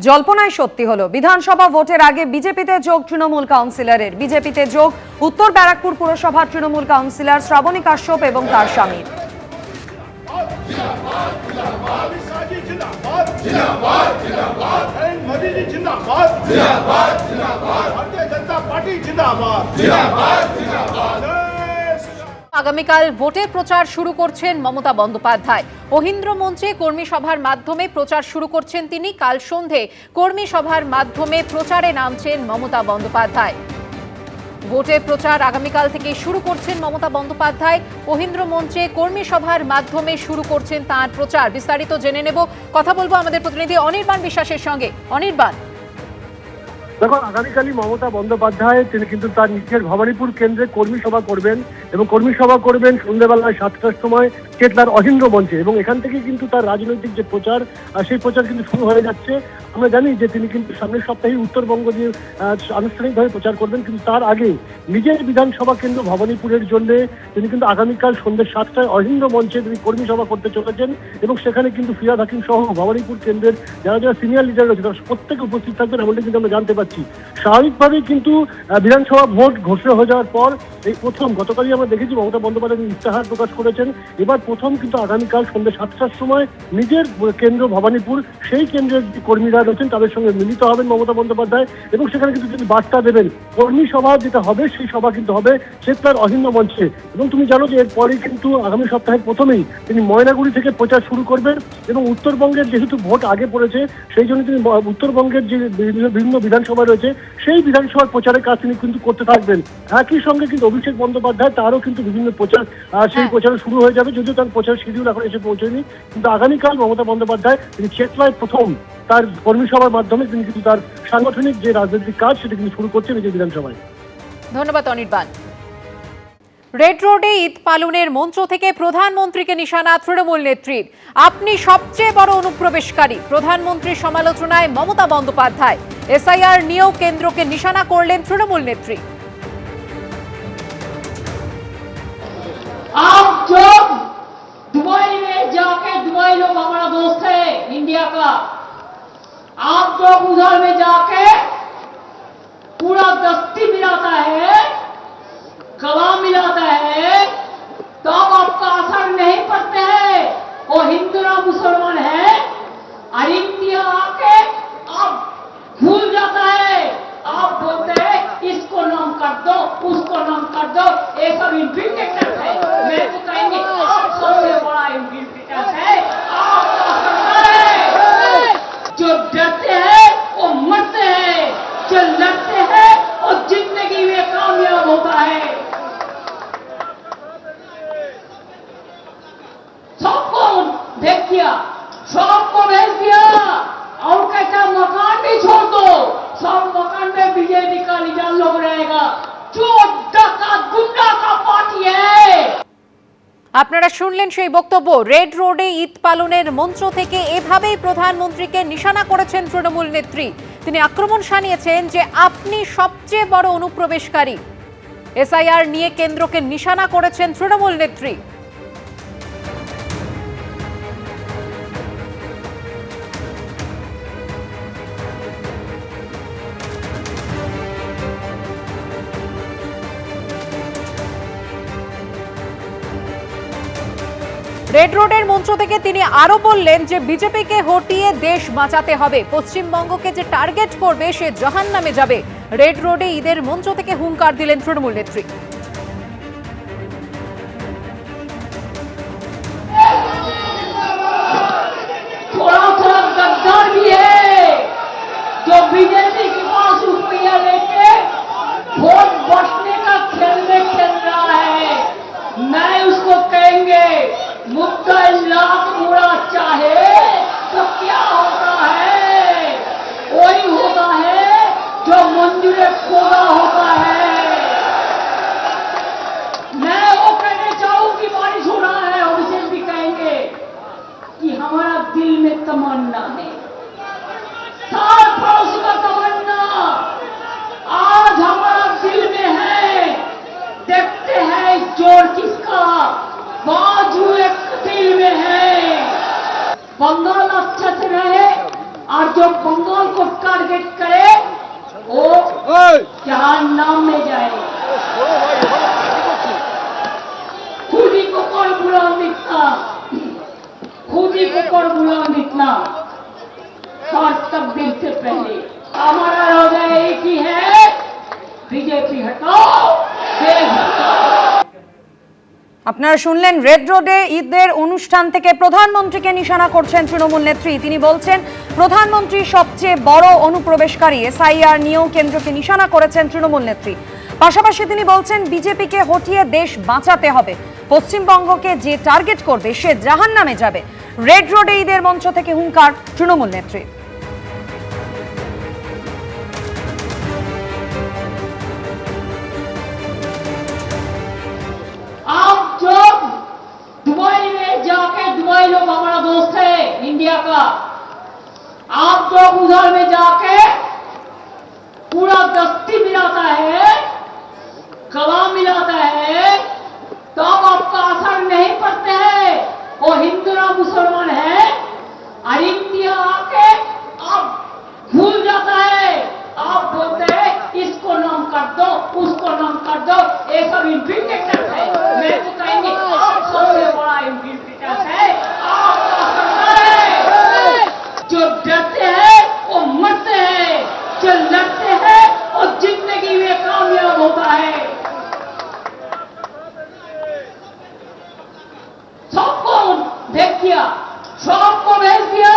জল্পনায় সত্যি হলো, বিধানসভা ভোটের আগে বিজেপিতে যোগ তৃণমূল কাউন্সিলরের। বিজেপিতে যোগ উত্তর ব্যারাকপুর পুরসভার তৃণমূল কাউন্সিলর শ্রাবণী কাশ্যপ এবং তার স্বামীর। আগামীকাল ভোটের প্রচার শুরু করছেন মমতা বন্দ্যোপাধ্যায়। অহিন্দ্র মঞ্চে কর্মী সভার মাধ্যমে প্রচার শুরু করছেন তিনি। কাল সন্ধে কর্মী সভার মাধ্যমে প্রচারে নামছেন মমতা বন্দ্যোপাধ্যায়। ভোটের প্রচার আগামীকাল থেকে শুরু করছেন মমতা বন্দ্যোপাধ্যায়। অহিন্দ্র মঞ্চে কর্মী সভার মাধ্যমে শুরু করছেন তাঁর প্রচার। বিস্তারিত জেনে নেব, কথা বলবো আমাদের প্রতিনিধি অনির্বাণ বিশ্বাসের সঙ্গে। অনির্বাণ, দেখো, আগামীকালই মমতা বন্দ্যোপাধ্যায় তিনি কিন্তু তার নিজের ভবানীপুর কেন্দ্রে কর্মী সভা করবেন এবং কর্মী সভা করবেন সন্ধ্যেবেলায় 7টার সময় চেতলার অহিন্দ্র মঞ্চে। এবং এখান থেকে কিন্তু তার রাজনৈতিক যে প্রচার সেই প্রচার কিন্তু শুরু হয়ে যাচ্ছে। আমরা জানি যে তিনি কিন্তু সামনের সপ্তাহে উত্তরবঙ্গ দিয়ে আনুষ্ঠানিকভাবে প্রচার করবেন, কিন্তু তার আগে নিজের বিধানসভা কেন্দ্র ভবানীপুরের জন্য তিনি কিন্তু আগামীকাল সন্ধ্যে 7টায় অহিন্দ্র মঞ্চে তিনি কর্মী সভা করতে চলেছেন। এবং সেখানে কিন্তু ফিরহাদ হাকিম সহ ভবানীপুর কেন্দ্রের যারা যারা সিনিয়র লিডার রয়েছে তারা প্রত্যেকে উপস্থিত থাকবেন, এমনটা কিন্তু আমরা জানতে পারছি। স্বাভাবিকভাবেই কিন্তু বিধানসভা ভোট ঘোষণা হয়ে যাওয়ার পর এই প্রথম, গতকালই আমরা দেখেছি মমতা বন্দ্যোপাধ্যায় ইস্তাহার প্রকাশ করেছেন। এবার প্রথম কিন্তু আগামীকাল সন্ধ্যে 7টার সময় নিজের কেন্দ্র ভবানীপুর সেই কেন্দ্রের যে কর্মীরা রয়েছেন তাদের সঙ্গে মিলিত হবেন মমতা বন্দ্যোপাধ্যায়। এবং সেখানে কিন্তু তিনি বার্তা দেবেন। কর্মী সভা যেটা হবে সেই সভা কিন্তু হবে চেতলার অহিন্দ্র মঞ্চে। এবং তুমি জানো যে এরপরেই কিন্তু আগামী সপ্তাহের প্রথমেই তিনি ময়নাগুড়ি থেকে প্রচার শুরু করবেন। এবং উত্তরবঙ্গের যেহেতু ভোট আগে পড়েছে সেই জন্য তিনি উত্তরবঙ্গের যে বিভিন্ন বিধানসভা রয়েছে সেই বিধানসভার প্রচারের কাজ তিনি কিন্তু করতে থাকবেন। একই সঙ্গে কিন্তু অভিষেক বন্দ্যোপাধ্যায় তারও কিন্তু বিভিন্ন প্রচার সেই প্রচার শুরু হয়ে যাবে, যদিও তার প্রচার শিডিউল এখন এসে পৌঁছয়নি। কিন্তু আগামীকাল মমতা বন্দ্যোপাধ্যায় তিনি চেতলায় প্রথম তার কর্মী সভার মাধ্যমে তিনি কিন্তু তার সাংগঠনিক যে রাজনৈতিক কাজ সেটা কিন্তু শুরু করছেন নিজের বিধানসভায়। ধন্যবাদ অনির্বাণ। রেড রোডে ঈদ পালনের মঞ্চ থেকে প্রধানমন্ত্রীকে নিশানা তৃণমূল নেত্রীর। আপনি সবচেয়ে বড় অনুপ্রবেশকারী, প্রধানমন্ত্রীর সমালোচনায় মমতা বন্দ্যোপাধ্যায়। এসআইআর নিয়েও কেন্দ্রকে নিশানা করলেন তৃণমূল নেত্রী। आप जो दुबई में जाके, दुबई लोग हमारा दोस्त है इंडिया का, आप जो उधर में जाके पूरा दस्ती मिलाता है, गला मिलाता है, तब आपका असर नहीं पड़ते है। वो हिंदू ना मुसलमान है, और इंडिया आके आप भूल जाता है। आप बोलते हैं इसको नाम कर दो, उसको नाम कर दो, ये सब इन्फिल्ट्रेटर है। मैं तो कहेंगे आप सबसे बड़ा इन्फिल्ट्रेटर है। आप जो डरते हैं वो मरते हैं, जो लड़ते हैं वो जिंदगी में कामयाब होता है। सबको भेज दिया, सबको भेज दिया, और कहता मकान भी छोड़ दो, सब मकान में बीजेपी का लीडर लोग रहेगा। जो डका गुंडा का पार्टी है। আপনারা শুনলেন সেই বক্তব্য। রেড রোডে ঈদ পালনের মঞ্চ থেকে এভাবেই প্রধানমন্ত্রীকে নিশানা করেছেন তৃণমূল নেত্রী। তিনি আক্রমণ শানিয়েছেন যে আপনি সবচেয়ে বড় অনুপ্রবেশকারী। এসআইআর নিয়ে কেন্দ্রকে নিশানা করেছেন তৃণমূল নেত্রী। রেড রোডের মঞ্চ থেকে তিনি আরো বললেন যে বিজেপিকে হটিয়ে দেশ বাঁচাতে হবে। পশ্চিমবঙ্গকে যে টার্গেট করবে সে জাহান্নামে যাবে। রেড রোডে ঈদের মঞ্চ থেকে হুঙ্কার দিলেন তৃণমূল নেত্রী। थोड़ा थोड़ा गद्दार भी है जो बीजेपी के पास रुपया लेके वोट बटने का खेल में खेल रहा है। मैं उसको कहेंगे मुद्दा लाख मुड़ा चाहे तो क्या होता है, वही होता है जो मंजूर खोदा होता है। मैं वो कहने चाहूंगी बारिश हो रहा है, अभिषेक भी कहेंगे कि हमारा दिल में तमन्ना है, सात पड़ोसी का तमन्ना आज हमारा दिल में है। देखते हैं जोर किसका, बाजू एक दिल में है। बंगाल अच्छा से रहे, और जो बंगाल को जहन्नाम में जाए। खुद ही को कर बुलंद इतना, खुद ही को कर बुलंद इतना, हर तकदीर से पहले हमारा हृदय एक ही है, बीजेपी हटाओ, देश हटाओ। আপনারা শুনলেন রেড রোডে ঈদের অনুষ্ঠান থেকে প্রধানমন্ত্রীকে নিশানা করছেন তৃণমূল নেত্রী। তিনি বলছেন প্রধানমন্ত্রী সবচেয়ে বড় অনুপ্রবেশকারী। এসআইআর নিয়েও কেন্দ্রকে নিশানা করেছেন তৃণমূল নেত্রী। পাশাপাশি তিনি বলছেন বিজেপিকে হটিয়ে দেশ বাঁচাতে হবে, পশ্চিমবঙ্গকে যে টার্গেট করবে সে জাহান্নামে যাবে। রেড রোডে ঈদের মঞ্চ থেকে হুঙ্কার তৃণমূল নেত্রী। आप जो दुबई में जाके, दुबई लोग हमारा दोस्त है इंडिया का, आप जो उधर में जाके पूरा दस्ती मिलाता है, गला मिलाता है, तो अब आपका असर नहीं पड़ते हैं। वो हिंदू ना मुसलमान है, और इंडिया आके आप भूल जाता है। आप बोलते हैं इसको नाम कर दो, उसको नाम कर दो, ये सब इन्फिल्ट्रेटर है। मैं तो कहेंगे आप सबसे बड़ा इन्फिल्ट्रेटर है, आपका सरकार है। जो डरते हैं वो मरते हैं, जो लड़ते हैं वो जिंदगी में कामयाब होता है। सबको भेज दिया, सबको भेज दिया,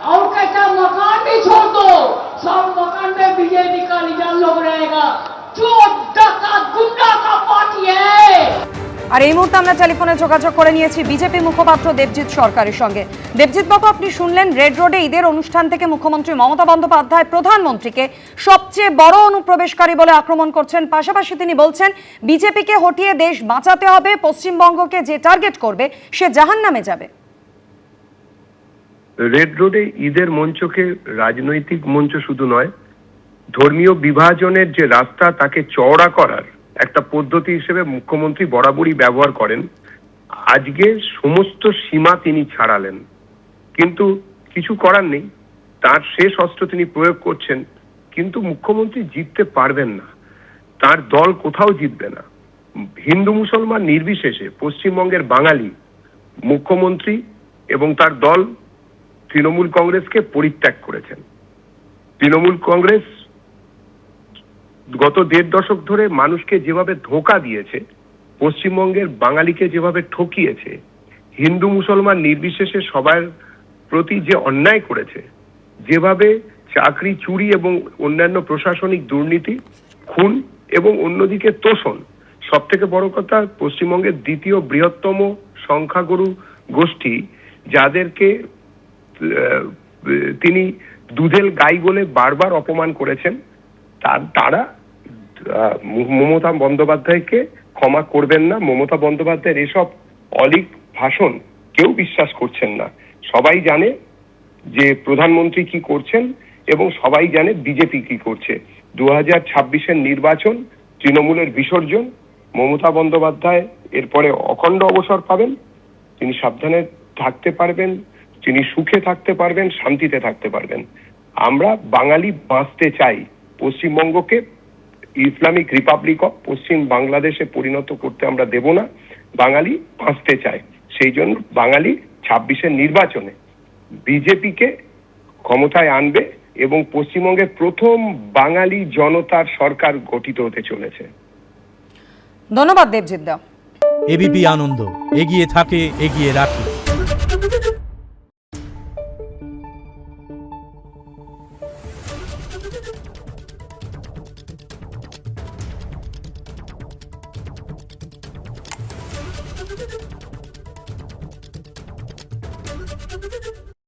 और कहता मकान भी छोड़ दो, सब मकान में बीजेपी का निजाम लोग रहेगा। जो डका गुंडा का पार्टी है। আর এই মুহূর্তে আমরা টেলিফোনে যোগাযোগ করে নিয়েছি বিজেপি মুখপাত্র দেবজিৎ সরকারের সঙ্গে। দেবজিৎ বাবু, আপনি শুনলেন রেড রোডে ঈদের অনুষ্ঠান থেকে মুখ্যমন্ত্রী মমতা বন্দ্যোপাধ্যায় প্রধানমন্ত্রীকে সবচেয়ে বড় অনুপ্রবেশকারী বলে আক্রমণ করছেন। পাশাপাশি তিনি বলছেন বিজেপিকে হটিয়ে দেশ বাঁচাতে হবে, পশ্চিমবঙ্গকে যে টার্গেট করবে সে জাহান্নামে যাবে। রেড রোডে ঈদের মঞ্চকে রাজনৈতিক মঞ্চ শুধু নয়, ধর্মীয় বিভাজনের যে রাস্তা তাকে চওড়া করার একটা পদ্ধতি হিসেবে মুখ্যমন্ত্রী বরাবরই ব্যবহার করেন। আজকে সমস্ত সীমা তিনি ছাড়ালেন, কিন্তু কিছু করার নেই, তার শেষ অস্ত্র তিনি প্রয়োগ করছেন। কিন্তু মুখ্যমন্ত্রী জিততে পারবেন না, তার দল কোথাও জিতবে না। হিন্দু মুসলমান নির্বিশেষে পশ্চিমবঙ্গের বাঙালি মুখ্যমন্ত্রী এবং তার দল তৃণমূল কংগ্রেসকে পরিত্যাগ করেছেন। তৃণমূল কংগ্রেস গত ১.৫ দশক ধরে মানুষকে যেভাবে ধোঁকা দিয়েছে, পশ্চিমবঙ্গের বাঙালিকে যেভাবে ঠকিয়েছে, হিন্দু মুসলমান নির্বিশেষে সবার প্রতি যে অন্যায় করেছে, যেভাবে চাকরি চুরি এবং অন্যান্য প্রশাসনিক দুর্নীতি, খুন এবং অন্যদিকে তোষণ, সব থেকে বড় কথা পশ্চিমবঙ্গের দ্বিতীয় বৃহত্তম সংখ্যাগুরু গোষ্ঠী যাদেরকে তিনি দুধেল গাই বলে বারবার অপমান করেছেন, তারা মমতা বন্দ্যোপাধ্যায়কে ক্ষমা করবেন না। মমতা বন্দ্যোপাধ্যায়ের এসব অলীক ভাষণ কেউ বিশ্বাস করছেন না। সবাই জানে যে প্রধানমন্ত্রী কি করছেন এবং সবাই জানে বিজেপি কি করছে। 2026-এর নির্বাচন তৃণমূলের বিসর্জন। মমতা বন্দ্যোপাধ্যায় এরপরে অখণ্ড অবসর পাবেন, তিনি সাবধানে থাকতে পারবেন, তিনি সুখে থাকতে পারবেন, শান্তিতে থাকতে পারবেন। আমরা বাঙালি বাঁচতে চাই, পশ্চিমবঙ্গকে ইসলামিক রিপাবলিক অফ পশ্চিম বাংলাদেশে পরিণত করতে আমরা দেব না। বাঙালি বাঁচতে চায়, সেই জন্য বাঙালি 26-এর নির্বাচনে বিজেপিকে ক্ষমতায় আনবে এবং পশ্চিমবঙ্গের প্রথম বাঙালি জনতার সরকার গঠিত হতে চলেছে। ধন্যবাদ দেবজিৎ দা। এবিপি আনন্দ, এগিয়ে থাকে, এগিয়ে রাখে। Thank you.